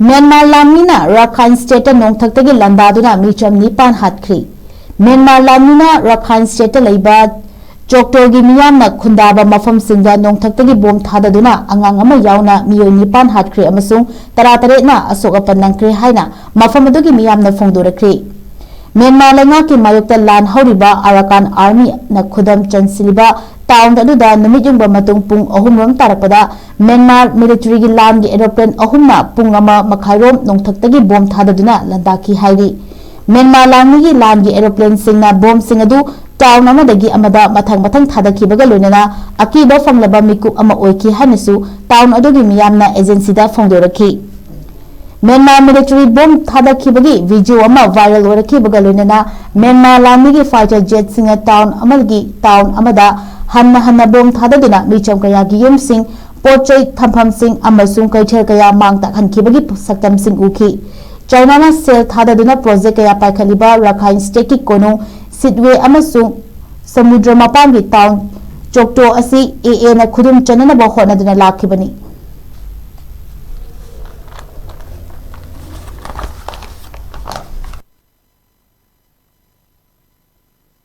Myanmar lamina Rakhine State nong thaktagi landaduna micham nipan hatkri. Myanmar lamina Rakhine State leiba Choktogi miyamna khundaba mafam singda nong thaktagi bom thadaduna angang ama yauna miyoi nipan hatkri amasung taratare asoka panangkri haina mafam adugi miyamna phongdorakri. Myanmar lenga ki mayokta lan horiba Arakan Army na khudam chansiliba town aduda numijungba matung pung ahumram tarapada Myanmar military gi land gi aeroplane ahumna pung ama makhairom nongthaktagi bom thadaduna landaki hairi Myanmar land gi land gi aeroplane singna bom singadu town amadagi amada mathang thadaki baga loinana akiba fanglaba miku ama oiki hanasu town adugi miyamna agency da phongdorakhi Myanmar military bomb thadaki bagi video ama viral orakhi baga loinana Myanmar land gi fighter jet singa town amada hanna bom thadaduna micham kaya gi yumsing portrait thampam sing amasung kaithel kaya mangta khankhibagi saktam sing ukhi China na sel thadaduna project kaya paikhaliba Rakhine State ki kono sidwe amasung samudra mapan gi town Chokto asi AA na khudum chanana ba hona duna lakhibani